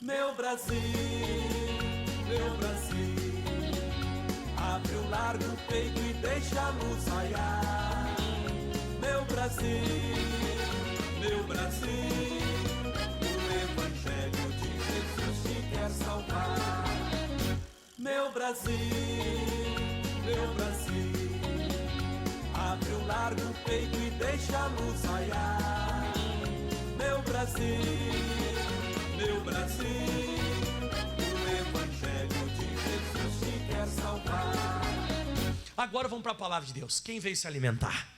Meu Brasil, meu Brasil, abre o largo o peito e deixa a luz raiar. Meu Brasil, o Evangelho de Jesus te quer salvar. Meu Brasil, abre o largo o peito e deixa a luz raiar. Meu Brasil, o Evangelho de Jesus te quer salvar. Agora vamos para a palavra de Deus. Quem veio se alimentar?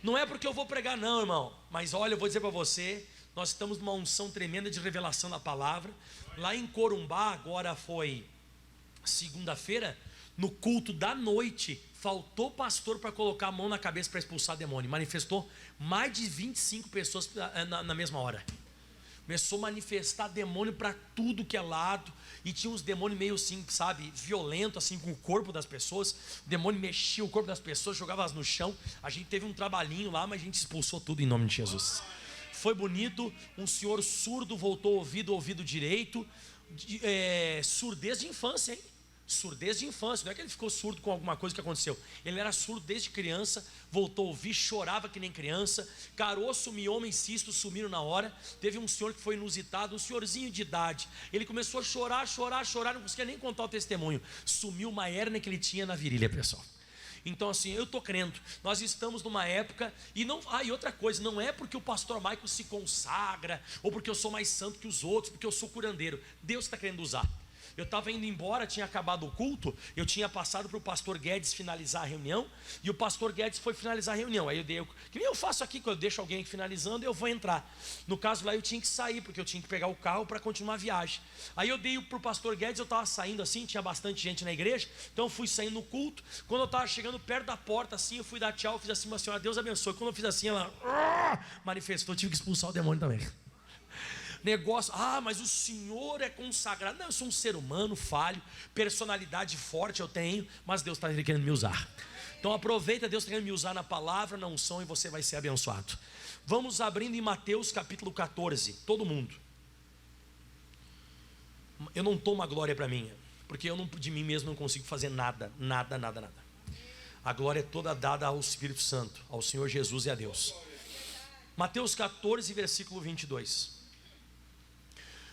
Não é porque eu vou pregar não, irmão, mas olha, eu vou dizer para você, nós estamos numa unção tremenda de revelação da palavra. Lá em Corumbá, agora foi segunda-feira, no culto da noite, faltou pastor para colocar a mão na cabeça para expulsar demônio. Manifestou mais de 25 pessoas na mesma hora. Começou a manifestar demônio para tudo que é lado. E tinha uns demônios meio assim, sabe, violento assim com o corpo das pessoas. O demônio mexia o corpo das pessoas, jogava elas no chão. A gente teve um trabalhinho lá, mas a gente expulsou tudo em nome de Jesus. Foi bonito. Um senhor surdo voltou ouvido direito. Surdez de infância, hein? Surdez de infância, não é que ele ficou surdo com alguma coisa que aconteceu. Ele era surdo desde criança, voltou a ouvir, chorava que nem criança. Caroço, mioma e cisto sumiram na hora. Teve um senhor que foi inusitado, um senhorzinho de idade. Ele começou a chorar, não conseguia nem contar o testemunho. Sumiu uma hérnia que ele tinha na virilha, pessoal. Então assim, eu estou crendo, nós estamos numa época, e outra coisa, não é porque o pastor Michael se consagra, ou porque eu sou mais santo que os outros, porque eu sou curandeiro. Deus está querendo usar. Eu estava indo embora, tinha acabado o culto, eu tinha passado para o pastor Guedes finalizar a reunião, e o pastor Guedes foi finalizar a reunião. Aí eu dei, que nem eu faço aqui, quando eu deixo alguém finalizando, eu vou entrar. No caso lá eu tinha que sair, porque eu tinha que pegar o carro para continuar a viagem. Aí eu dei para o pastor Guedes, eu estava saindo assim, tinha bastante gente na igreja, então eu fui saindo no culto. Quando eu estava chegando perto da porta assim, eu fui dar tchau, fiz assim, uma senhora, Deus abençoe. Quando eu fiz assim, ela manifestou, eu tive que expulsar o demônio também. Negócio, mas o senhor é consagrado. Não, eu sou um ser humano falho, personalidade forte eu tenho, mas Deus está querendo me usar. Então aproveita, Deus está querendo me usar na palavra, na unção, e você vai ser abençoado. Vamos abrindo em Mateus capítulo 14, todo mundo. Eu não tomo a glória para mim, porque eu de mim mesmo não consigo fazer nada. A glória é toda dada ao Espírito Santo, ao Senhor Jesus e a Deus. Mateus 14, versículo 22.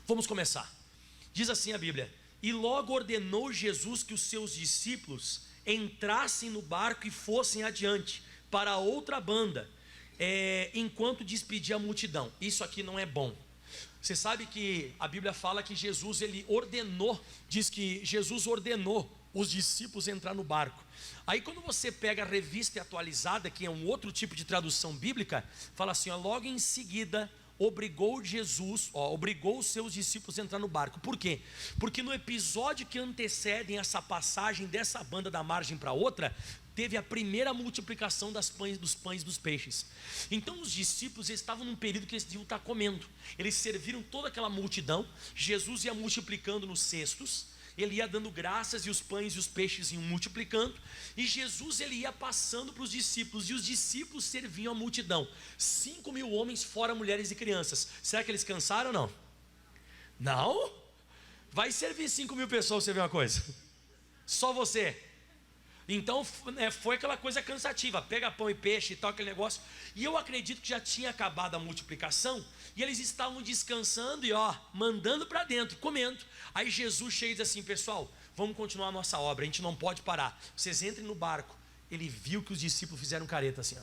Vamos começar. Diz assim a Bíblia: e logo ordenou Jesus que os seus discípulos entrassem no barco e fossem adiante para outra banda, enquanto despedia a multidão. Isso aqui não é bom. Você sabe que a Bíblia fala que Jesus, ele ordenou, diz que Jesus ordenou os discípulos entrar no barco. Aí quando você pega a Revista Atualizada, que é um outro tipo de tradução bíblica, fala assim, logo em seguida obrigou os seus discípulos a entrar no barco. Por quê? Porque no episódio que antecede essa passagem dessa banda da margem para outra, teve a primeira multiplicação dos pães e dos peixes. Então os discípulos estavam num período que eles deviam estar comendo. Eles serviram toda aquela multidão. Jesus ia multiplicando nos cestos, ele ia dando graças, e os pães e os peixes iam multiplicando, e Jesus, ele ia passando para os discípulos, e os discípulos serviam a multidão. 5.000 homens, fora mulheres e crianças. Será que eles cansaram ou não? Não? Vai servir 5.000 pessoas, você vê uma coisa? Só você. Então foi aquela coisa cansativa, pega pão e peixe e tal, aquele negócio. E eu acredito que já tinha acabado a multiplicação, e eles estavam descansando e mandando para dentro, comendo. Aí Jesus chega e diz assim, pessoal, vamos continuar a nossa obra, a gente não pode parar, vocês entrem no barco. Ele viu que os discípulos fizeram careta assim,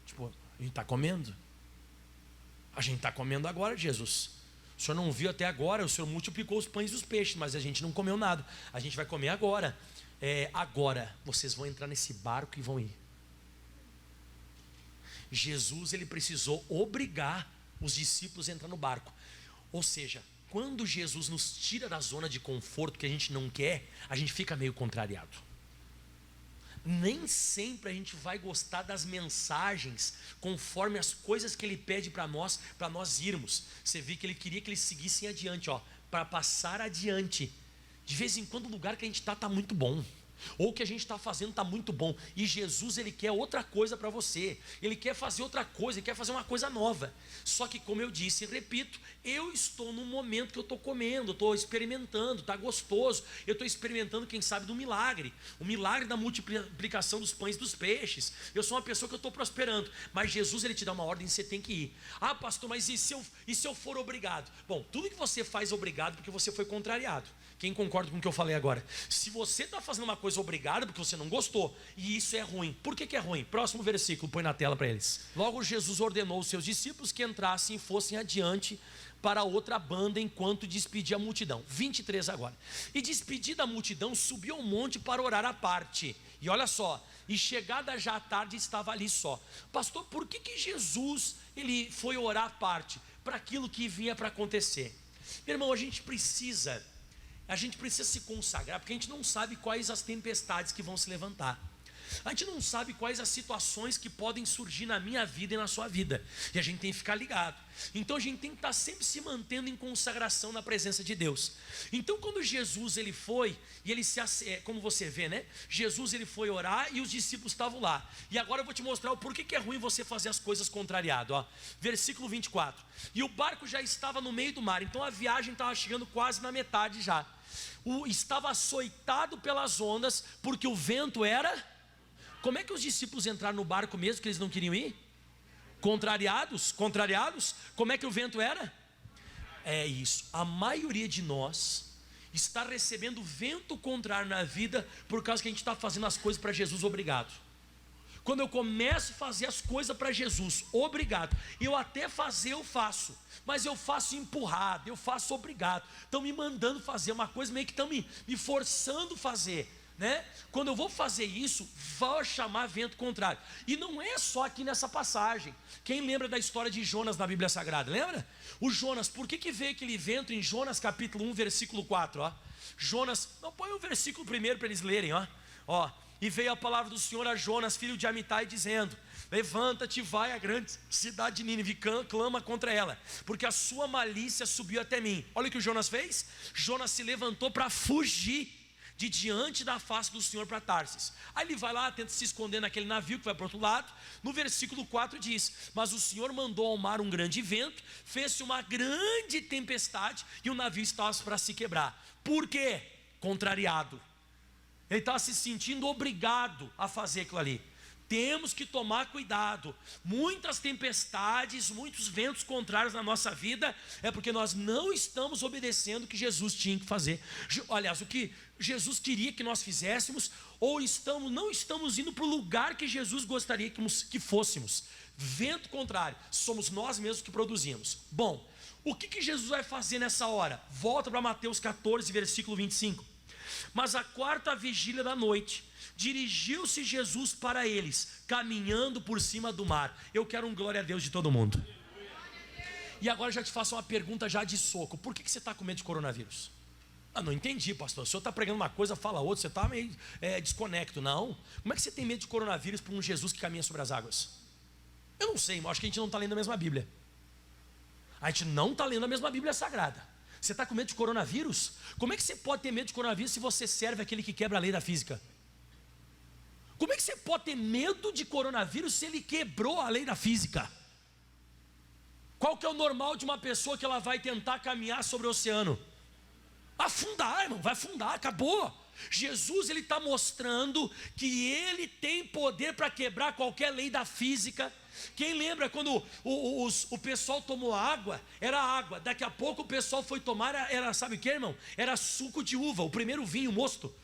tipo, a gente está comendo? A gente está comendo agora, Jesus. O senhor não viu até agora, o senhor multiplicou os pães e os peixes, mas a gente não comeu nada, a gente vai comer agora. Agora vocês vão entrar nesse barco e vão ir. Jesus, ele precisou obrigar os discípulos a entrar no barco. Ou seja, quando Jesus nos tira da zona de conforto que a gente não quer, a gente fica meio contrariado. Nem sempre a gente vai gostar das mensagens conforme as coisas que ele pede para nós irmos. Você viu que ele queria que eles seguissem adiante, para passar adiante. De vez em quando o lugar que a gente está muito bom. ou o que a gente está fazendo está muito bom, e Jesus ele quer outra coisa para você, ele quer fazer outra coisa, ele quer fazer uma coisa nova. Só que, como eu disse e repito, eu estou num momento que eu estou comendo, estou experimentando, está gostoso, eu estou experimentando, quem sabe, do milagre, o milagre da multiplicação dos pães e dos peixes. Eu sou uma pessoa que eu estou prosperando, mas Jesus ele te dá uma ordem, você tem que ir. Ah, pastor, mas e se eu for obrigado? Bom, tudo que você faz obrigado porque você foi contrariado. Quem concorda com o que eu falei agora? Se você está fazendo uma coisa obrigada porque você não gostou, e isso é ruim. Por que é ruim? Próximo versículo, põe na tela para eles. Logo Jesus ordenou aos seus discípulos que entrassem e fossem adiante para outra banda enquanto despedia a multidão. 23 agora. E despedida a multidão, subiu ao monte para orar à parte. E olha só, e chegada já à tarde estava ali só. Pastor, por que Jesus ele foi orar à parte? Para aquilo que vinha para acontecer. Meu irmão, a gente precisa se consagrar, porque a gente não sabe quais as tempestades que vão se levantar. A gente não sabe quais as situações que podem surgir na minha vida e na sua vida. E a gente tem que ficar ligado. Então a gente tem que estar sempre se mantendo em consagração na presença de Deus. Então quando Jesus ele foi, e ele como você vê, né? Jesus ele foi orar e os discípulos estavam lá. E agora eu vou te mostrar o porquê que é ruim você fazer as coisas contrariado, ó. Versículo 24. E o barco já estava no meio do mar, então a viagem estava chegando quase na metade já. Estava açoitado pelas ondas, porque o vento era... Como é que os discípulos entraram no barco mesmo que eles não queriam ir? Contrariados? Como é que o vento era? É isso, a maioria de nós está recebendo vento contrário na vida por causa que a gente está fazendo as coisas para Jesus obrigado. Quando eu começo a fazer as coisas para Jesus obrigado, eu até fazer eu faço, mas eu faço empurrado, eu faço obrigado. Estão me mandando fazer uma coisa, meio que estão me forçando a fazer, né? Quando eu vou fazer isso, vai chamar vento contrário. E não é só aqui nessa passagem. Quem lembra da história de Jonas na Bíblia Sagrada? Lembra? O Jonas, por que veio aquele vento em Jonas capítulo 1, versículo 4? Ó? Jonas, não, põe o versículo primeiro para eles lerem, ó. E veio a palavra do Senhor a Jonas, filho de Amitai, dizendo: levanta-te, vai à grande cidade de Nínive, clama contra ela, porque a sua malícia subiu até mim. Olha o que o Jonas fez. Jonas se levantou para fugir de diante da face do Senhor para Tarsis. Aí ele vai lá, tenta se esconder naquele navio que vai para o outro lado. No versículo 4 diz: mas o Senhor mandou ao mar um grande vento, fez-se uma grande tempestade, e o navio estava para se quebrar. Por quê? Contrariado. Ele estava se sentindo obrigado a fazer aquilo ali. Temos que tomar cuidado. Muitas tempestades, muitos ventos contrários na nossa vida é porque nós não estamos obedecendo o que Jesus tinha que fazer. Aliás, o que Jesus queria que nós fizéssemos, ou não estamos indo para o lugar que Jesus gostaria que fôssemos. Vento contrário, somos nós mesmos que produzimos. Bom, o que Jesus vai fazer nessa hora? Volta para Mateus 14, versículo 25. Mas à quarta vigília da noite, dirigiu-se Jesus para eles, caminhando por cima do mar. Eu quero um glória a Deus de todo mundo. E agora já te faço uma pergunta já de soco. Por que você está com medo de coronavírus? Não entendi, pastor. O senhor está pregando uma coisa, fala outra, você está meio desconecto. Não. Como é que você tem medo de coronavírus por um Jesus que caminha sobre as águas? Eu não sei, mas acho que a gente não está lendo a mesma Bíblia. A gente não está lendo a mesma Bíblia Sagrada. Você está com medo de coronavírus? Como é que você pode ter medo de coronavírus se você serve aquele que quebra a lei da física? Como é que você pode ter medo de coronavírus se ele quebrou a lei da física? Qual que é o normal de uma pessoa que ela vai tentar caminhar sobre o oceano? Afundar, irmão, vai afundar, acabou. Jesus ele está mostrando que ele tem poder para quebrar qualquer lei da física. Quem lembra quando o pessoal tomou água? Era água, daqui a pouco o pessoal foi tomar, era sabe o que, irmão? Era suco de uva, o primeiro vinho, mosto.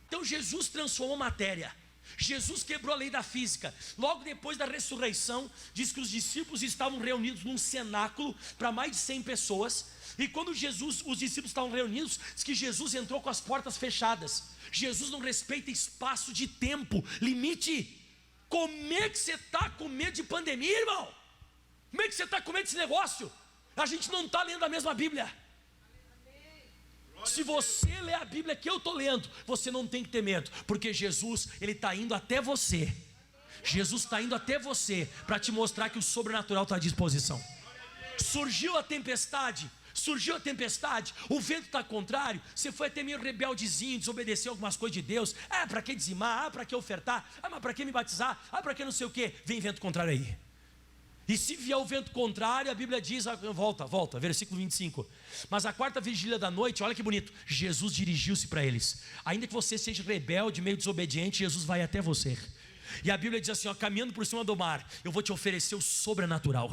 Então Jesus transformou matéria. Jesus quebrou a lei da física. Logo depois da ressurreição, diz que os discípulos estavam reunidos num cenáculo para mais de 100 pessoas. E quando os discípulos estavam reunidos, diz que Jesus entrou com as portas fechadas. Jesus não respeita espaço de tempo, limite. Como é que você está com medo de pandemia, irmão? Como é que você está com medo desse negócio? A gente não está lendo a mesma Bíblia. Se você lê a Bíblia que eu estou lendo, você não tem que ter medo, porque Jesus, ele está indo até você. Jesus está indo até você para te mostrar que o sobrenatural está à disposição. Surgiu a tempestade, surgiu a tempestade, o vento está contrário, você foi até meio rebeldezinho, desobedeceu algumas coisas de Deus. Para que dizimar? Para que ofertar? Mas para que me batizar? Para que não sei o que? Vem vento contrário aí. E se vier o vento contrário, a Bíblia diz, volta, versículo 25. Mas a quarta vigília da noite, olha que bonito, Jesus dirigiu-se para eles. Ainda que você seja rebelde, meio desobediente, Jesus vai até você. E a Bíblia diz assim, caminhando por cima do mar, eu vou te oferecer o sobrenatural.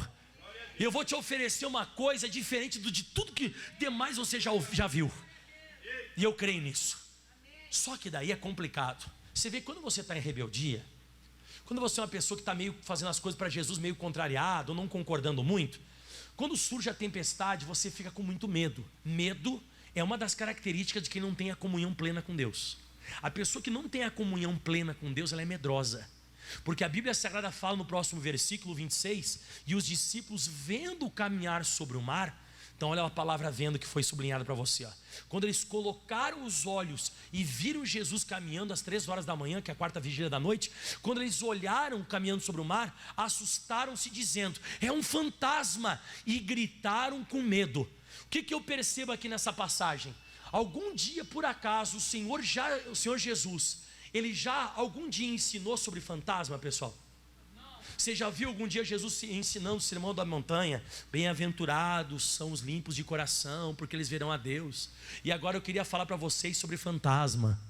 Eu vou te oferecer uma coisa diferente de tudo que demais você já viu. E eu creio nisso. Só que daí é complicado. Você vê, quando você está em rebeldia, quando você é uma pessoa que está meio fazendo as coisas para Jesus meio contrariado, ou não concordando muito, quando surge a tempestade, você fica com muito medo. Medo é uma das características de quem não tem a comunhão plena com Deus. A pessoa que não tem a comunhão plena com Deus, ela é medrosa. Porque a Bíblia Sagrada fala no próximo versículo 26, e os discípulos vendo caminhar sobre o mar. Então olha a palavra vendo que foi sublinhada para você. Quando eles colocaram os olhos e viram Jesus caminhando às 3 horas da manhã, que é a quarta vigília da noite, quando eles olharam caminhando sobre o mar, assustaram-se dizendo, é um fantasma, e gritaram com medo. O que eu percebo aqui nessa passagem? Algum dia, por acaso, o Senhor Jesus, ele já algum dia ensinou sobre fantasma, pessoal? Você já viu algum dia Jesus ensinando o sermão da montanha? Bem-aventurados são os limpos de coração, porque eles verão a Deus. E agora eu queria falar para vocês sobre fantasma.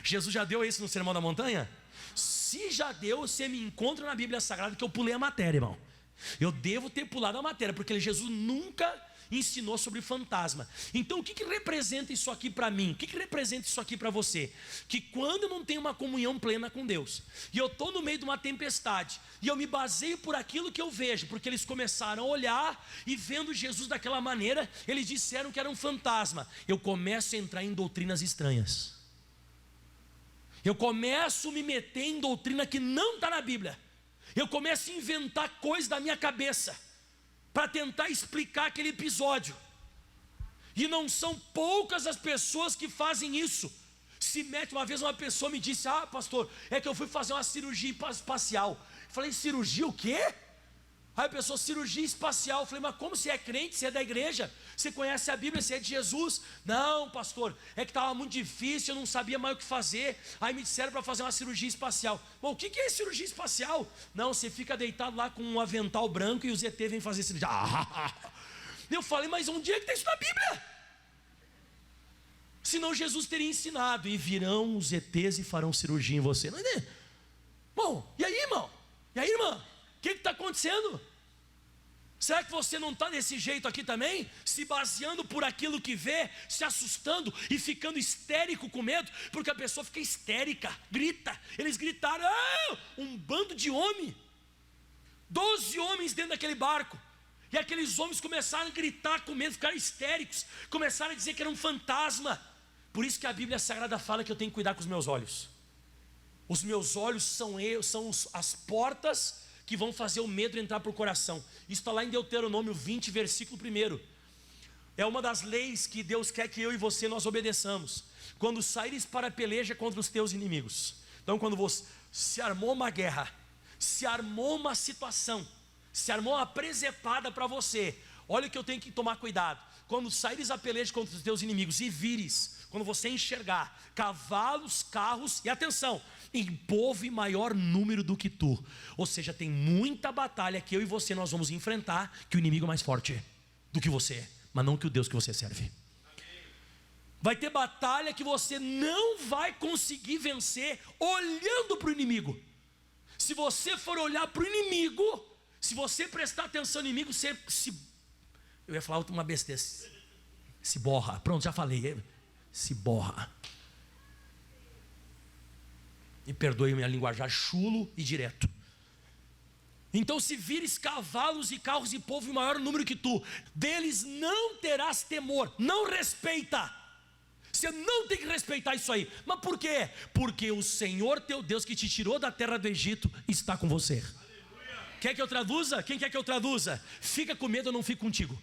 Jesus já deu isso no sermão da montanha? Se já deu, você me encontra na Bíblia Sagrada que eu pulei a matéria, irmão. Eu devo ter pulado a matéria, porque Jesus nunca ensinou sobre fantasma. Então o que representa isso aqui para mim? O que representa isso aqui para você? Que quando eu não tenho uma comunhão plena com Deus, e eu estou no meio de uma tempestade, e eu me baseio por aquilo que eu vejo, porque eles começaram a olhar, e vendo Jesus daquela maneira, eles disseram que era um fantasma. Eu começo a entrar em doutrinas estranhas. Eu começo a me meter em doutrina que não está na Bíblia. Eu começo a inventar coisas da minha cabeça para tentar explicar aquele episódio. E não são poucas as pessoas que fazem isso. Se mete, uma vez uma pessoa me disse, pastor, é que eu fui fazer uma cirurgia espacial. Eu falei, cirurgia o quê? Aí a pessoa, cirurgia espacial. Eu falei, mas como você é crente, você é da igreja, você conhece a Bíblia, você é de Jesus? Não, pastor, é que estava muito difícil, eu não sabia mais o que fazer. Aí me disseram para fazer uma cirurgia espacial. Bom, o que é cirurgia espacial? Não, você fica deitado lá com um avental branco e o ZT vem fazer cirurgia. Eu falei, mas onde é que está isso na Bíblia? Senão Jesus teria ensinado, e virão os ETs e farão cirurgia em você. Não é? Bom, e aí, irmão? E aí, irmã? O que está acontecendo? Será que você não está desse jeito aqui também? Se baseando por aquilo que vê, se assustando e ficando histérico com medo, porque a pessoa fica histérica, grita. Eles gritaram, um bando de homens, 12 homens dentro daquele barco. E aqueles homens começaram a gritar com medo, ficaram histéricos, começaram a dizer que era um fantasma. Por isso que a Bíblia Sagrada fala que eu tenho que cuidar com os meus olhos. Os meus olhos são as portas que vão fazer o medo entrar para o coração. Isso está lá em Deuteronômio 20, versículo 1. É uma das leis que Deus quer que eu e você nós obedeçamos. Quando saíres para a peleja contra os teus inimigos. Então quando você se armou uma guerra, se armou uma situação, se armou uma presepada para você, olha o que eu tenho que tomar cuidado. Quando saíres a peleja contra os teus inimigos e vires, quando você enxergar cavalos, carros, e atenção, em povo em maior número do que tu, ou seja, tem muita batalha que eu e você nós vamos enfrentar, que o inimigo é mais forte do que você, mas não que o Deus que você serve. Vai ter batalha que você não vai conseguir vencer olhando para o inimigo. Se você for olhar para o inimigo, se você prestar atenção no inimigo, você eu ia falar uma besteira, se borra, pronto, já falei, se borra. E perdoe minha linguajar, chulo e direto. Então se vires cavalos e carros e povo em maior número que tu, deles não terás temor, não respeita. Você não tem que respeitar isso aí. Mas por quê? Porque o Senhor teu Deus que te tirou da terra do Egito está com você. Aleluia. Quer que eu traduza? Quem quer que eu traduza? Fica com medo, eu não fico contigo.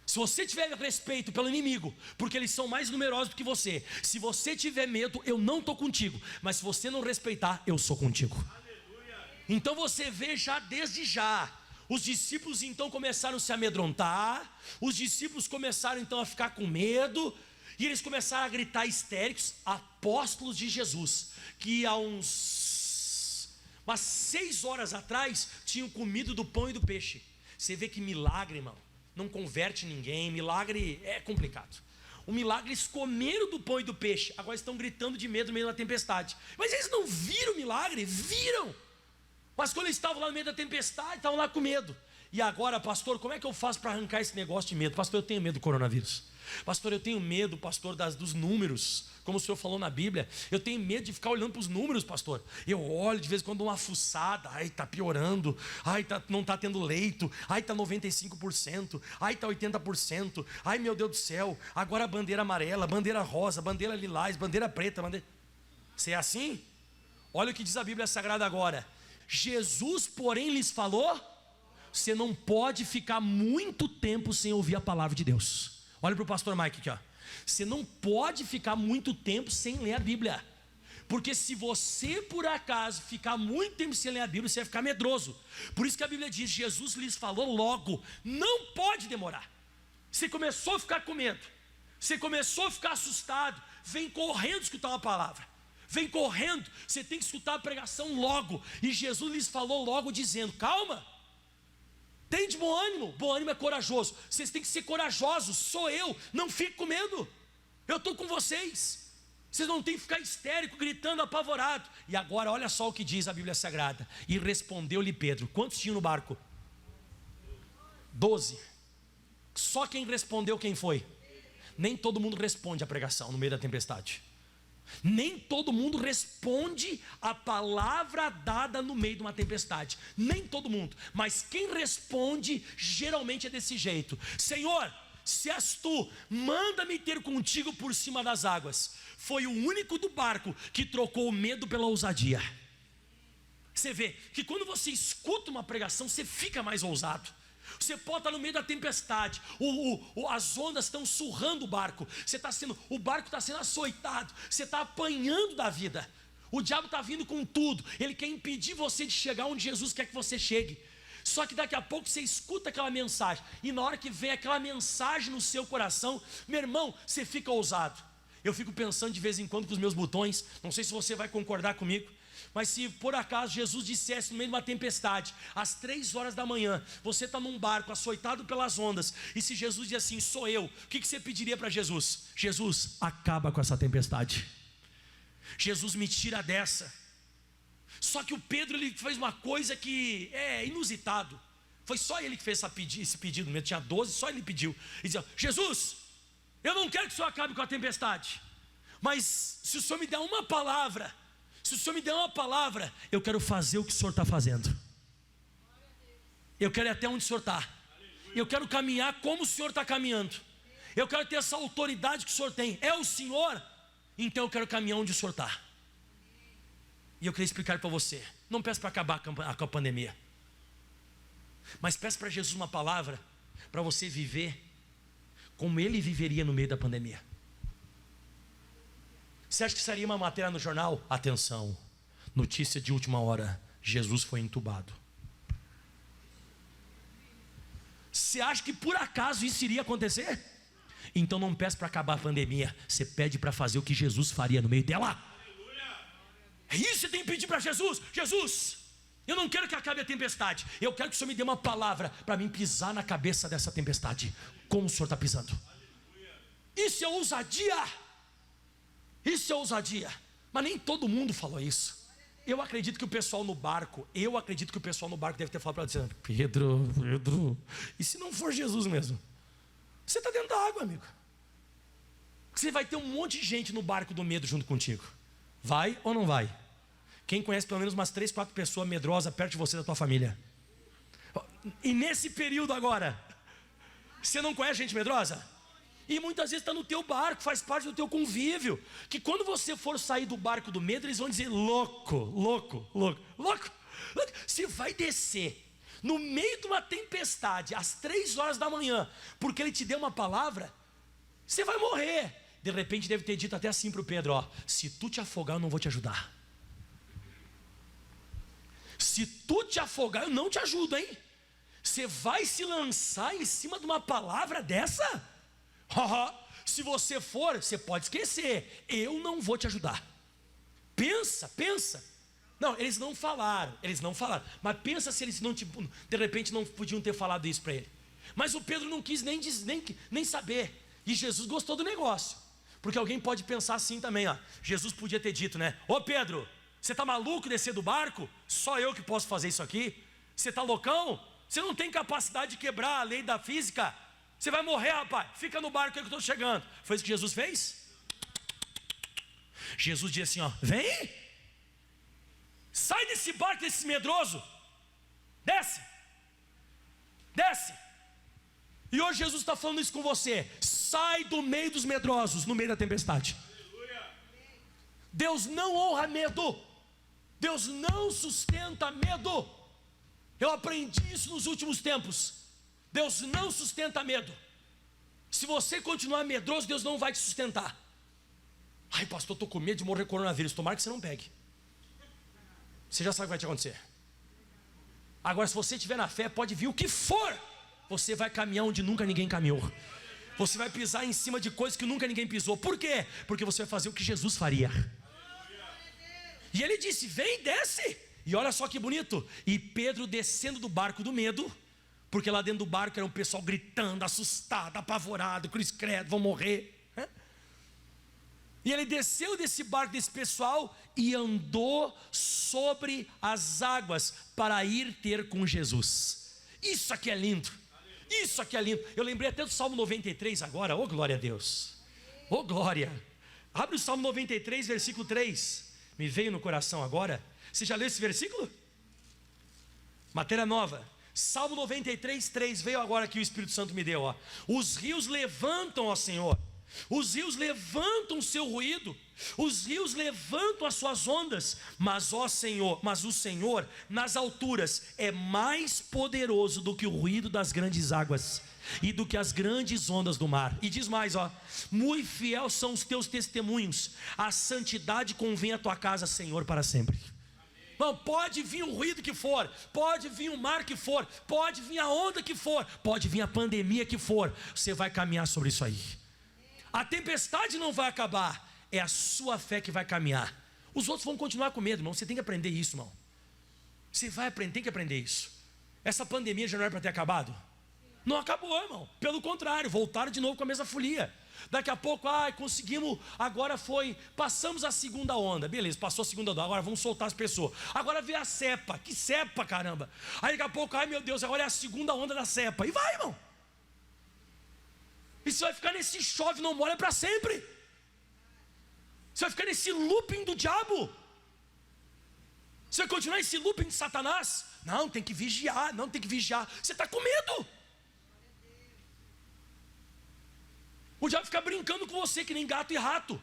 Se você tiver respeito pelo inimigo, porque eles são mais numerosos do que você, se você tiver medo, eu não estou contigo. Mas se você não respeitar, eu sou contigo. Aleluia. Então você vê já desde já Os discípulos então começaram a se amedrontar, os discípulos começaram então a ficar com medo, e eles começaram a gritar histéricos, apóstolos de Jesus, que há umas 6 horas atrás tinham comido do pão e do peixe. Você vê que milagre, irmão, não converte ninguém, milagre é complicado. O milagre, eles comeram do pão e do peixe, agora estão gritando de medo no meio da tempestade. Mas eles não viram o milagre? Viram! Mas quando eles estavam lá no meio da tempestade, estavam lá com medo. E agora, pastor, como é que eu faço para arrancar esse negócio de medo? Pastor, eu tenho medo do coronavírus. Pastor, eu tenho medo, pastor, dos números, como o senhor falou na Bíblia. Eu tenho medo de ficar olhando para os números, pastor. Eu olho de vez em quando uma fuçada, ai, está piorando, ai, não está tendo leito, ai, está 95%, ai, está 80%, ai, meu Deus do céu, agora a bandeira amarela, bandeira rosa, bandeira lilás, bandeira preta, Você é assim? Olha o que diz a Bíblia Sagrada agora. Jesus, porém, lhes falou: você não pode ficar muito tempo sem ouvir a palavra de Deus. Olha para o pastor Mike aqui, ó. Você não pode ficar muito tempo sem ler a Bíblia, porque se você por acaso ficar muito tempo sem ler a Bíblia, você vai ficar medroso. Por isso que a Bíblia diz: Jesus lhes falou logo, não pode demorar. Você começou a ficar com medo, você começou a ficar assustado, vem correndo escutar uma palavra. Vem correndo, você tem que escutar a pregação logo. E Jesus lhes falou logo dizendo: calma, tem de bom ânimo é corajoso. Vocês têm que ser corajosos, sou eu, não fique com medo. Eu estou com vocês. Vocês não têm que ficar histérico, gritando, apavorado. E agora olha só o que diz a Bíblia Sagrada. E respondeu-lhe Pedro. Quantos tinham no barco? 12. Só quem respondeu, quem foi? Nem todo mundo responde a pregação no meio da tempestade. Nem todo mundo responde a palavra dada no meio de uma tempestade. Nem todo mundo. Mas quem responde geralmente é desse jeito: Senhor, se és tu, manda-me ter contigo por cima das águas. Foi o único do barco que trocou o medo pela ousadia. Você vê que quando você escuta uma pregação, você fica mais ousado. Você pode estar no meio da tempestade, as ondas estão surrando o barco, o barco está sendo açoitado, você está apanhando da vida. O diabo está vindo com tudo, ele quer impedir você de chegar onde Jesus quer que você chegue. Só que daqui a pouco você escuta aquela mensagem, e na hora que vem aquela mensagem no seu coração, meu irmão, você fica ousado. Eu fico pensando de vez em quando com os meus botões, não sei se você vai concordar comigo, mas se por acaso Jesus dissesse no meio de uma tempestade, às 3 horas da manhã, você está num barco açoitado pelas ondas, e se Jesus diz assim: sou eu, o que você pediria para Jesus? Jesus, acaba com essa tempestade. Jesus, me tira dessa. Só que o Pedro, ele fez uma coisa que é inusitado. Foi só ele que fez esse pedido mesmo. Tinha 12, só ele pediu. Ele dizia: Jesus, eu não quero que o Senhor acabe com a tempestade, mas se o Senhor me der uma palavra, eu quero fazer o que o Senhor está fazendo. Eu quero ir até onde o Senhor está. Eu quero caminhar como o Senhor está caminhando. Eu quero ter essa autoridade que o Senhor tem. É o Senhor, então eu quero caminhar onde o Senhor está. E eu queria explicar para você: não peça para acabar com a pandemia, mas peça para Jesus uma palavra para você viver como Ele viveria no meio da pandemia. Você acha que seria uma matéria no jornal? Atenção, notícia de última hora: Jesus foi entubado. Você acha que por acaso isso iria acontecer? Então não peça para acabar a pandemia, você pede para fazer o que Jesus faria no meio dela. É isso que você tem que pedir para Jesus. Jesus, eu não quero que acabe a tempestade, eu quero que o Senhor me dê uma palavra para mim pisar na cabeça dessa tempestade, como o Senhor está pisando. Isso é ousadia. Isso é ousadia. Mas nem todo mundo falou isso. Eu acredito que o pessoal no barco deve ter falado para ele: Pedro, e se não for Jesus mesmo? Você está dentro da água, amigo. Você vai ter um monte de gente no barco do medo junto contigo. Vai ou não vai? Quem conhece pelo menos umas 3, 4 pessoas medrosas perto de você, da tua família? E nesse período agora, você não conhece gente medrosa? E muitas vezes está no teu barco, faz parte do teu convívio, que quando você for sair do barco do medo, eles vão dizer: louco. Você vai descer no meio de uma tempestade às 3 horas da manhã, porque ele te deu uma palavra, você vai morrer. De repente deve ter dito até assim para o Pedro: ó, se tu te afogar eu não vou te ajudar. Se tu te afogar eu não te ajudo, hein? Você vai se lançar em cima de uma palavra dessa? Se você for, você pode esquecer. Eu não vou te ajudar. Pensa. Não, eles não falaram. Mas pensa se eles não de repente não podiam ter falado isso para ele. Mas o Pedro não quis nem saber. E Jesus gostou do negócio. Porque alguém pode pensar assim também, ó. Jesus podia ter dito, né? Ô Pedro, você está maluco descer do barco? Só eu que posso fazer isso aqui? Você está loucão? Você não tem capacidade de quebrar a lei da física? Você vai morrer, rapaz. Fica no barco aí que eu estou chegando. Foi isso que Jesus fez? Jesus disse assim, ó. Vem. Sai desse barco, desse medroso. Desce. E hoje Jesus está falando isso com você. Sai do meio dos medrosos, no meio da tempestade. Deus não honra medo. Deus não sustenta medo. Eu aprendi isso nos últimos tempos. Deus não sustenta medo. Se você continuar medroso, Deus não vai te sustentar. Ai, pastor, estou com medo de morrer coronavírus. Tomara que você não pegue. Você já sabe o que vai te acontecer. Agora, se você estiver na fé, pode vir o que for. Você vai caminhar onde nunca ninguém caminhou. Você vai pisar em cima de coisas que nunca ninguém pisou. Por quê? Porque você vai fazer o que Jesus faria. E ele disse, vem, desce. E olha só que bonito. E Pedro descendo do barco do medo, porque lá dentro do barco era um pessoal gritando, assustado, apavorado, cruz credo, vão morrer. E ele desceu desse barco, desse pessoal, e andou sobre as águas para ir ter com Jesus. Isso aqui é lindo. Isso aqui é lindo. Eu lembrei até do Salmo 93 agora. Oh, glória a Deus. Oh, glória. Abre o Salmo 93, versículo 3. Me veio no coração agora. Você já leu esse versículo? Matéria nova. Salmo 93, 3. Veio agora que o Espírito Santo me deu, ó. Os rios levantam, ó Senhor. Os rios levantam o seu ruído. Os rios levantam as suas ondas. Mas o Senhor nas alturas é mais poderoso do que o ruído das grandes águas e do que as grandes ondas do mar. E diz mais, ó. Muito fiel são os teus testemunhos. A santidade convém à tua casa, Senhor, para sempre. Não, pode vir o ruído que for, pode vir o mar que for, pode vir a onda que for, pode vir a pandemia que for, você vai caminhar sobre isso aí. A tempestade não vai acabar, é a sua fé que vai caminhar. Os outros vão continuar com medo, irmão. Você tem que aprender isso, irmão. Você vai aprender, tem que aprender isso. Essa pandemia já não era para ter acabado? Não acabou, irmão. Pelo contrário, voltaram de novo com a mesma folia. Daqui a pouco, conseguimos, passamos a segunda onda. Beleza, passou a segunda onda, agora vamos soltar as pessoas. Agora vem a cepa, que cepa, caramba. Aí daqui a pouco, meu Deus, agora é a segunda onda da cepa. E vai, irmão. E você vai ficar nesse chove, não molha para sempre. Você vai ficar nesse looping do diabo. Você vai continuar nesse looping de Satanás. Não, tem que vigiar, Você está com medo. O diabo fica brincando com você que nem gato e rato.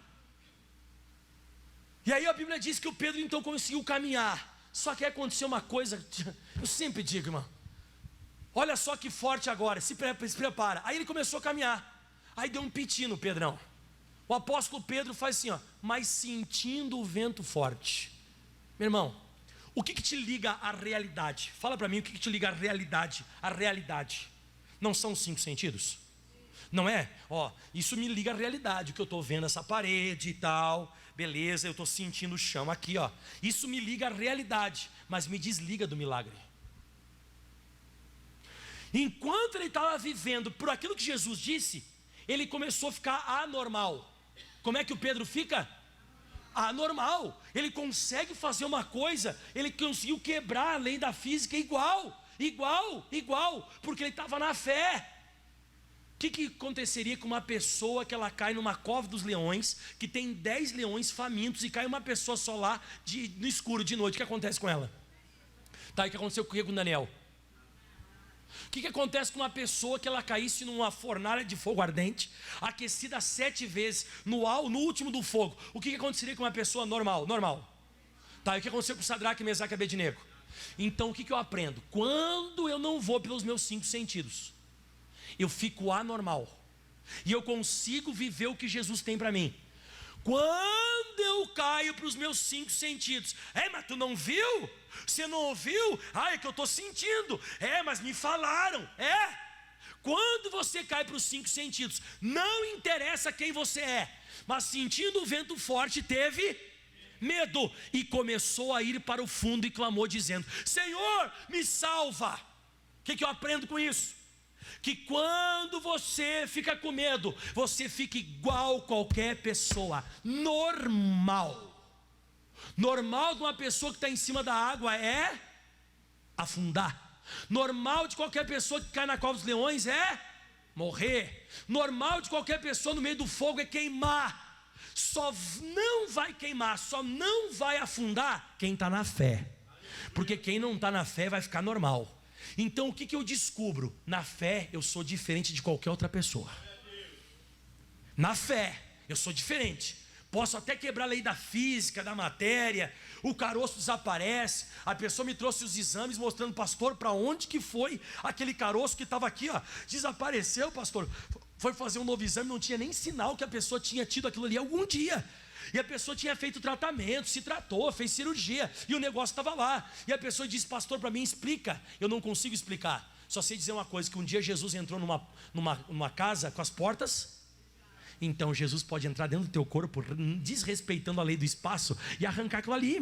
E aí a Bíblia diz que o Pedro então conseguiu caminhar. Só que aconteceu uma coisa, eu sempre digo, irmão. Olha só que forte agora, se prepara. Aí ele começou a caminhar. Aí deu um piti no Pedrão. O apóstolo Pedro faz assim, ó, mas sentindo o vento forte. Meu irmão, o que te liga à realidade? Fala para mim o que te liga à realidade. A realidade não são os 5 sentidos? Não é? Isso me liga à realidade, que eu estou vendo essa parede e tal, beleza, eu estou sentindo o chão aqui, ó. Isso me liga à realidade, mas me desliga do milagre. Enquanto ele estava vivendo por aquilo que Jesus disse, ele começou a ficar anormal. Como é que o Pedro fica? Anormal. Ele consegue fazer uma coisa, ele conseguiu quebrar a lei da física igual, porque ele estava na fé. O que aconteceria com uma pessoa que ela cai numa cova dos leões, que tem 10 leões famintos, e cai uma pessoa só lá no escuro de noite? O que acontece com ela? Tá, e o que aconteceu com Daniel? O que acontece com uma pessoa que ela caísse numa fornalha de fogo ardente, aquecida 7 vezes, no último do fogo? O que aconteceria com uma pessoa normal? Tá, e o que aconteceu com Sadraque, Mesaque e Abednego? Então o que eu aprendo? Quando eu não vou pelos meus 5 sentidos, eu fico anormal, e eu consigo viver o que Jesus tem para mim. Quando eu caio para os meus 5 sentidos, mas tu não viu? Você não ouviu? É que eu estou sentindo. Mas me falaram. Quando você cai para os 5 sentidos, não interessa quem você é, mas sentindo o vento forte, teve medo e começou a ir para o fundo e clamou dizendo: Senhor, me salva. O que eu aprendo com isso? Que quando você fica com medo, você fica igual qualquer pessoa, normal. Normal de uma pessoa que está em cima da água é afundar. Normal de qualquer pessoa que cai na cova dos leões é morrer. Normal de qualquer pessoa no meio do fogo é queimar. Só não vai queimar, só não vai afundar quem está na fé. Porque quem não está na fé vai ficar normal. Então o que eu descubro? Na fé eu sou diferente de qualquer outra pessoa. Na fé eu sou diferente. Posso até quebrar a lei da física, da matéria, o caroço desaparece. A pessoa me trouxe os exames mostrando, pastor, para onde que foi aquele caroço que estava aqui, desapareceu, pastor. Foi fazer um novo exame, não tinha nem sinal que a pessoa tinha tido aquilo ali algum dia. E a pessoa tinha feito tratamento, se tratou, fez cirurgia, e o negócio estava lá. E a pessoa disse, pastor, para mim explica. Eu não consigo explicar. Só sei dizer uma coisa, que um dia Jesus entrou numa casa com as portas. Então Jesus pode entrar dentro do teu corpo, desrespeitando a lei do espaço, e arrancar aquilo ali.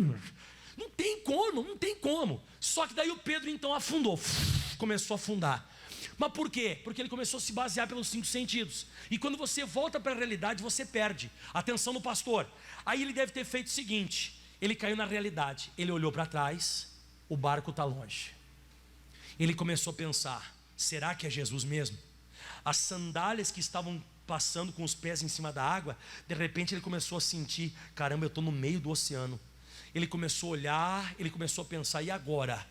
Não tem como. Só que daí o Pedro então afundou, começou a afundar. Mas por quê? Porque ele começou a se basear pelos 5 sentidos. E quando você volta para a realidade, você perde. Atenção no pastor. Aí ele deve ter feito o seguinte: ele caiu na realidade. Ele olhou para trás, o barco está longe. Ele começou a pensar: será que é Jesus mesmo? As sandálias que estavam passando com os pés em cima da água, de repente ele começou a sentir: caramba, eu estou no meio do oceano. Ele começou a olhar, ele começou a pensar: e agora?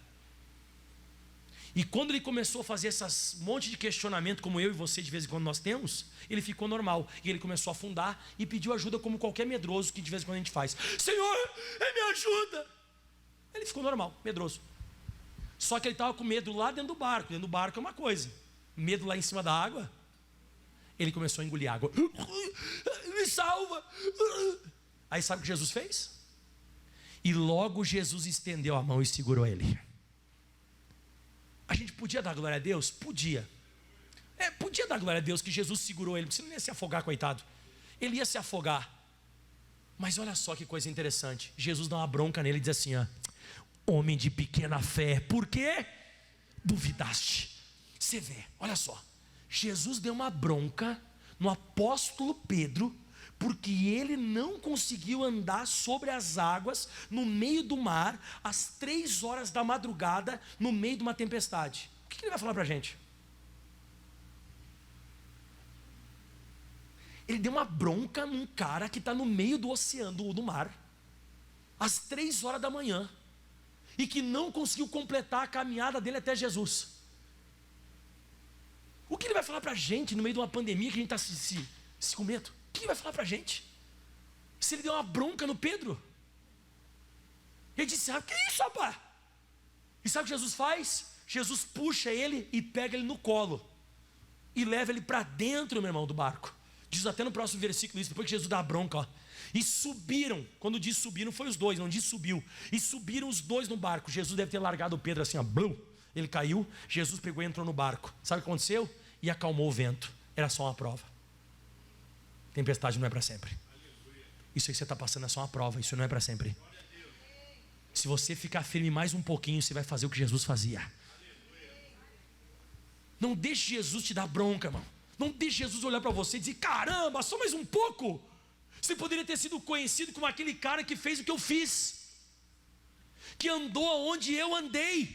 E quando ele começou a fazer essas monte de questionamento, como eu e você de vez em quando nós temos, ele ficou normal, e ele começou a afundar e pediu ajuda como qualquer medroso que de vez em quando a gente faz: Senhor, me ajuda. Ele ficou normal, medroso. Só que ele estava com medo lá dentro do barco. Dentro do barco é uma coisa, medo lá em cima da água. Ele começou a engolir água. Me salva. Aí sabe o que Jesus fez? E logo Jesus estendeu a mão e segurou ele. A gente podia dar glória a Deus? Podia. Podia dar glória a Deus que Jesus segurou ele. Você não ia se afogar, coitado. Ele ia se afogar. Mas olha só que coisa interessante. Jesus dá uma bronca nele e diz assim: homem de pequena fé, por quê duvidaste? Você vê, olha só. Jesus deu uma bronca no apóstolo Pedro, porque ele não conseguiu andar sobre as águas, no meio do mar, às 3 horas da madrugada, no meio de uma tempestade. O que ele vai falar para a gente? Ele deu uma bronca num cara que está no meio do oceano, do mar, às 3 horas da manhã, e que não conseguiu completar a caminhada dele até Jesus. O que ele vai falar para a gente no meio de uma pandemia que a gente está se com medo? O que ele vai falar para a gente? Se ele deu uma bronca no Pedro? Ele disse: que é isso, rapaz? E sabe o que Jesus faz? Jesus puxa ele e pega ele no colo e leva ele para dentro, meu irmão, do barco. Diz até no próximo versículo isso, depois que Jesus dá a bronca, e subiram. Quando diz subiram, foi os dois, não diz subiu. E subiram os dois no barco. Jesus deve ter largado o Pedro assim, blum. Ele caiu, Jesus pegou e entrou no barco. Sabe o que aconteceu? E acalmou o vento. Era só uma prova. Tempestade não é para sempre. Isso aí que você está passando é só uma prova. Isso não é para sempre. Se você ficar firme mais um pouquinho, você vai fazer o que Jesus fazia. Não deixe Jesus te dar bronca, irmão. Não deixe Jesus olhar para você e dizer: caramba, só mais um pouco. Você poderia ter sido conhecido como aquele cara que fez o que eu fiz, que andou onde eu andei,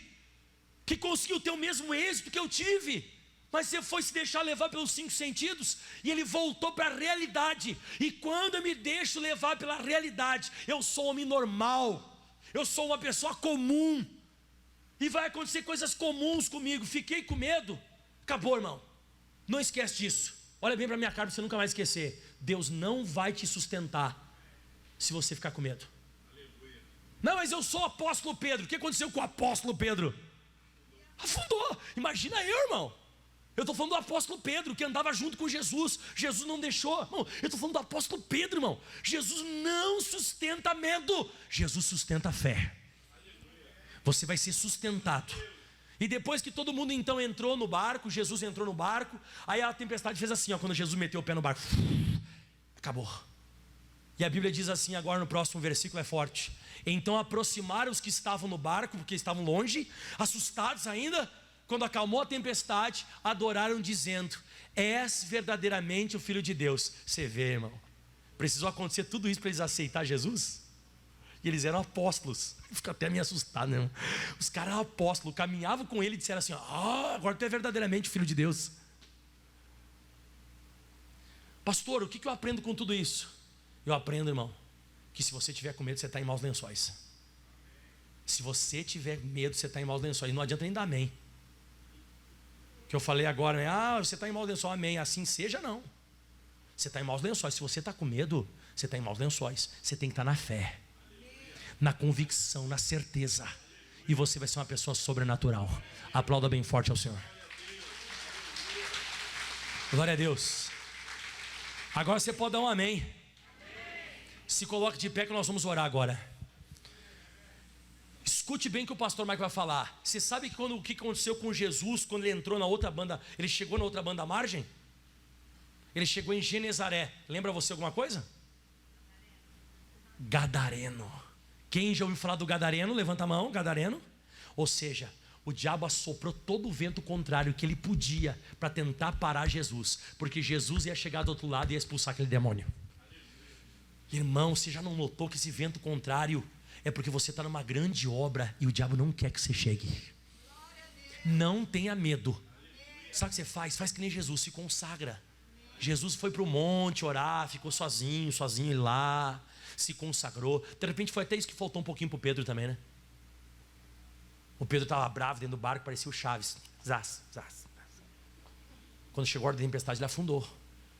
que conseguiu ter o mesmo êxito que eu tive. Mas você foi se deixar levar pelos 5 sentidos, e ele voltou para a realidade. E quando eu me deixo levar pela realidade, eu sou um homem normal, eu sou uma pessoa comum, e vai acontecer coisas comuns comigo. Fiquei com medo, acabou, irmão. Não esquece disso. Olha bem para minha cara para você nunca mais esquecer. Deus não vai te sustentar se você ficar com medo. Não, mas eu sou o apóstolo Pedro. O que aconteceu com o apóstolo Pedro? Afundou. Imagina eu, irmão. Eu estou falando do apóstolo Pedro, que andava junto com Jesus. Jesus não deixou. Irmão, eu estou falando do apóstolo Pedro, irmão. Jesus não sustenta medo. Jesus sustenta a fé. Você vai ser sustentado. E depois que todo mundo então entrou no barco, Jesus entrou no barco, aí a tempestade fez assim, ó, quando Jesus meteu o pé no barco. Acabou. E a Bíblia diz assim, agora no próximo versículo é forte. Então aproximaram os que estavam no barco, porque estavam longe, assustados ainda. Quando acalmou a tempestade, adoraram dizendo: és verdadeiramente o Filho de Deus. Você vê, irmão, precisou acontecer tudo isso para eles aceitar Jesus? E eles eram apóstolos. Fico até me assustado, né, irmão? Os caras eram apóstolos, caminhavam com ele e disseram assim: agora tu é verdadeiramente o Filho de Deus. Pastor, o que eu aprendo com tudo isso? Eu aprendo, irmão, que se você tiver com medo, você está em maus lençóis. Se você tiver medo, você está em maus lençóis. E não adianta nem dar amém. Que eu falei agora, né? Você está em maus lençóis, amém. Assim seja, não. Você está em maus lençóis. Se você está com medo, você está em maus lençóis. Você tem que estar na fé, na convicção, na certeza. E você vai ser uma pessoa sobrenatural. Aplauda bem forte ao Senhor. Glória a Deus. Agora você pode dar um amém. Se coloque de pé que nós vamos orar agora. Escute bem o que o pastor Mike vai falar. Você sabe que o que aconteceu com Jesus quando ele entrou na outra banda? Ele chegou na outra banda à margem? Ele chegou em Genezaré. Lembra você alguma coisa? Gadareno. Quem já ouviu falar do Gadareno? Levanta a mão, Gadareno. Ou seja, o diabo assoprou todo o vento contrário que ele podia para tentar parar Jesus, porque Jesus ia chegar do outro lado e ia expulsar aquele demônio. Irmão, você já não notou que esse vento contrário é porque você está numa grande obra e o diabo não quer que você chegue? Não tenha medo. Sabe o que você faz? Faz que nem Jesus, se consagra. Jesus foi para o monte orar, ficou sozinho lá, se consagrou. De repente foi até isso que faltou um pouquinho para o Pedro também, né? O Pedro estava bravo dentro do barco, parecia o Chaves. Zaz, zaz. Quando chegou a hora da tempestade, ele afundou.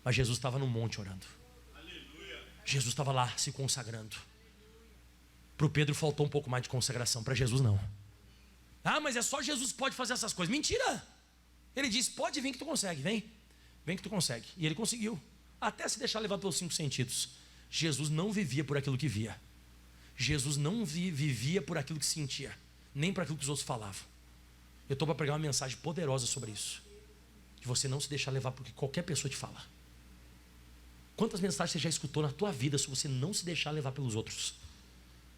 Mas Jesus estava no monte orando. Jesus estava lá se consagrando. Para o Pedro faltou um pouco mais de consagração, para Jesus não. Mas é só Jesus que pode fazer essas coisas. Mentira! Ele disse: pode vir que tu consegue, vem que tu consegue. E ele conseguiu, até se deixar levar pelos 5 sentidos. Jesus não vivia por aquilo que via. Jesus não vivia por aquilo que sentia, nem por aquilo que os outros falavam. Eu estou para pregar uma mensagem poderosa sobre isso, de você não se deixar levar por que qualquer pessoa te fala. Quantas mensagens você já escutou na tua vida se você não se deixar levar pelos outros?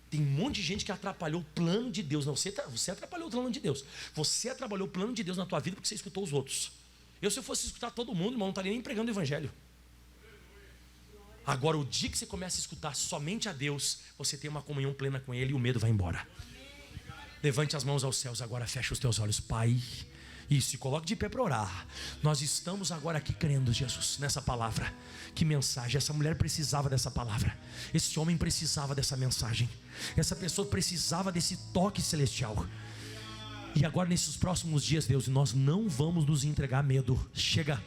Tem um monte de gente que atrapalhou o plano de Deus. Não, você atrapalhou o plano de Deus. Você atrapalhou o plano de Deus na tua vida porque você escutou os outros. Se eu fosse escutar todo mundo, irmão, não estaria nem pregando o evangelho. Agora, o dia que você começa a escutar somente a Deus, você tem uma comunhão plena com Ele e o medo vai embora. Levante as mãos aos céus agora, fecha os teus olhos. Pai, isso, e coloque de pé para orar. Nós estamos agora aqui crendo, Jesus, nessa palavra. Que mensagem, essa mulher precisava dessa palavra. Esse homem precisava dessa mensagem. Essa pessoa precisava desse toque celestial. E agora nesses próximos dias, Deus, nós não vamos nos entregar a medo. Chega,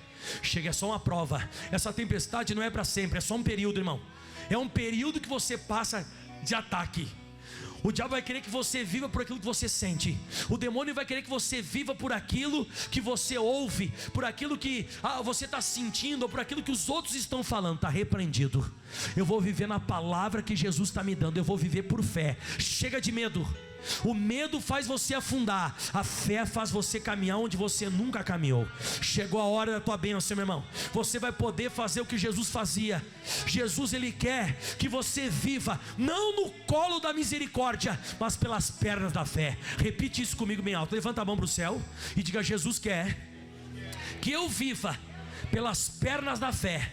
é só uma prova. Essa tempestade não é para sempre, é só um período, irmão. É um período que você passa de ataque. O diabo vai querer que você viva por aquilo que você sente. O demônio vai querer que você viva por aquilo que você ouve, por aquilo que você está sentindo, ou por aquilo que os outros estão falando. Está repreendido. Eu vou viver na palavra que Jesus está me dando. Eu vou viver por fé. Chega de medo. O medo faz você afundar. A fé faz você caminhar onde você nunca caminhou. Chegou a hora da tua bênção, meu irmão. Você vai poder fazer o que Jesus fazia. Jesus, Ele quer que você viva, não no colo da misericórdia, mas pelas pernas da fé. Repite isso comigo bem alto. Levanta a mão para o céu e diga: Jesus quer que eu viva pelas pernas da fé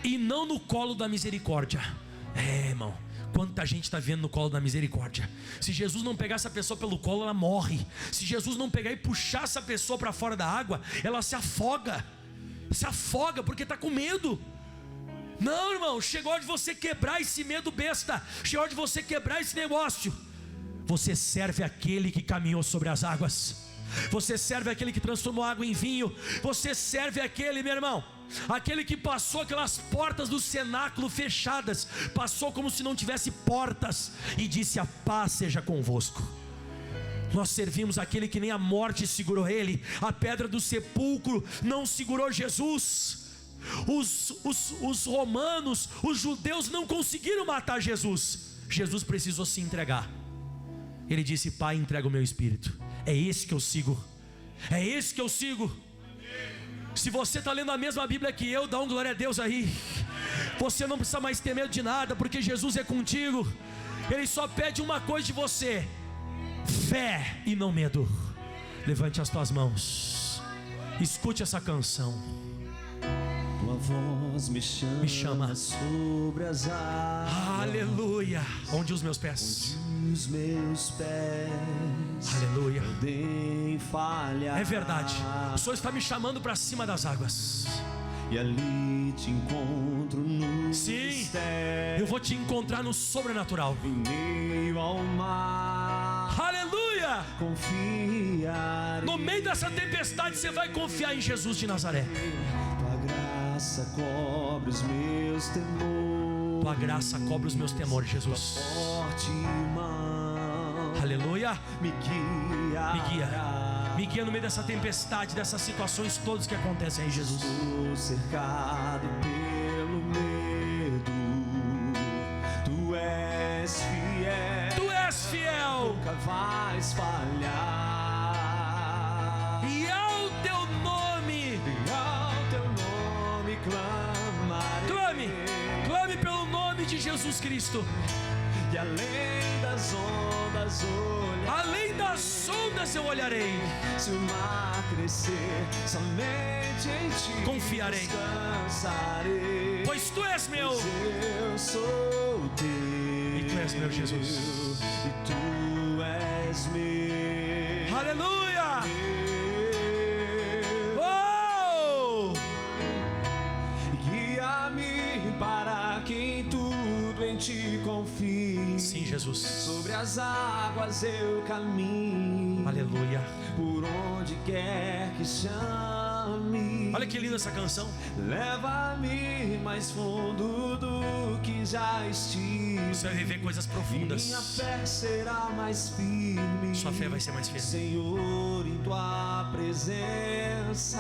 e não no colo da misericórdia. Irmão, quanta gente está vivendo no colo da misericórdia. Se Jesus não pegar essa pessoa pelo colo, ela morre. Se Jesus não pegar e puxar essa pessoa para fora da água, ela se afoga. Se afoga porque está com medo. Não, irmão, chegou a hora de você quebrar esse medo besta. Chegou a hora de você quebrar esse negócio. Você serve aquele que caminhou sobre as águas. Você serve aquele que transformou água em vinho. Você serve aquele, meu irmão, aquele que passou aquelas portas do cenáculo fechadas, passou como se não tivesse portas e disse: a paz seja convosco. Nós servimos aquele que nem a morte segurou ele, a pedra do sepulcro não segurou Jesus. Os romanos, os judeus não conseguiram matar Jesus. Jesus precisou se entregar. Ele disse: Pai, entrega o meu espírito. É esse que eu sigo. É esse que eu sigo. Se você está lendo a mesma Bíblia que eu, dá um glória a Deus aí. Você não precisa mais ter medo de nada, porque Jesus é contigo. Ele só pede uma coisa de você: fé e não medo. Levante as tuas mãos, escute essa canção. Tua voz me chama sobre as águas. Aleluia. Onde os meus pés? Onde os meus pés. Aleluia. Podem falhar. É verdade. O Senhor está me chamando para cima das águas. E ali te encontro no Sim, eu vou te encontrar no sobrenatural. Em meio ao mar. Aleluia. Confiarei. No meio dessa tempestade você vai confiar em Jesus de Nazaré. Tua graça cobre os meus temores. Tua graça cobre os meus temores, Jesus. Tua forte mão. Aleluia. Me guia. Me guia. Me guia no meio dessa tempestade, dessas situações todas que acontecem aí, Jesus. Estou cercado pelo medo. Tu és fiel. Tu és fiel. Nunca vais falhar. E ao teu nome. Clamarei. Clame pelo nome de Jesus Cristo. E além das ondas olharei. Além das ondas eu olharei. Se o mar crescer, somente em ti confiarei. Descansarei. Pois tu és meu. Pois eu sou teu. E tu és meu, Jesus. E tu és meu. Aleluia. Guia-me para que em tudo em ti confie. Sim, Jesus. Sobre as águas eu caminho. Aleluia. Por onde quer que chame. Olha que linda essa canção. Leva-me mais fundo do que já estive. Você vai viver coisas profundas. Minha fé será mais firme. Sua fé vai ser mais firme. Senhor, em tua presença.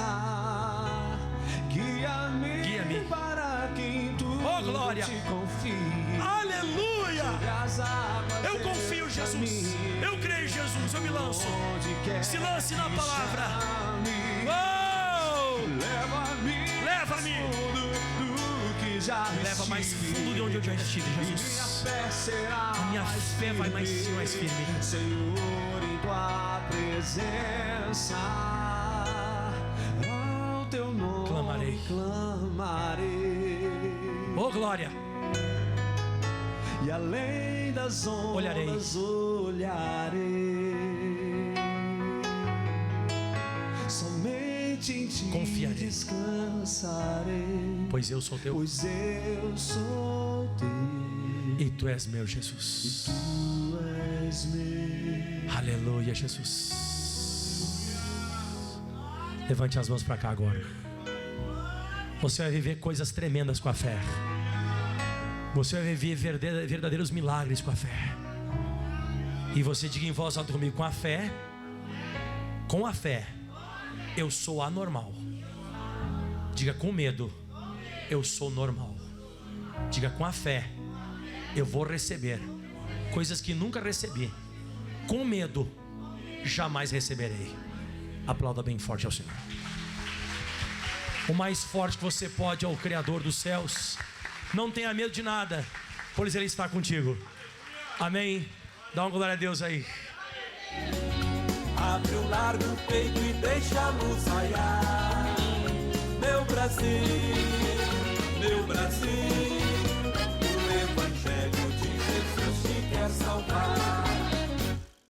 Guia-me para que em tudo glória. te confie. Aleluia. Eu confio, Jesus. Caminho. Eu creio, Jesus. Eu me lanço. Se lance na palavra. Leva-me. Leva mais fundo de onde eu já estive, Jesus. A minha fé vai mais firme. Senhor, em tua presença, ao teu nome clamarei. Oh, glória. E além das ondas olharei. Somente em ti confiarei. Descansarei. Pois eu sou teu. Pois eu sou teu. E tu és meu, Jesus. E tu és meu. Aleluia, Jesus. Levante as mãos para cá agora. Você vai viver coisas tremendas com a fé. Você vai viver verdadeiros milagres com a fé. E você diga em voz alta comigo: com a fé, eu sou anormal. Diga: com medo, eu sou normal. Diga: com a fé, eu vou receber coisas que nunca recebi. Com medo, jamais receberei. Aplauda bem forte ao Senhor. O mais forte que você pode é o Criador dos céus. Não tenha medo de nada, pois Ele está contigo. Amém. Dá uma glória a Deus aí. Abre o largo peito e deixa a luz raiar. Meu Brasil, meu Brasil.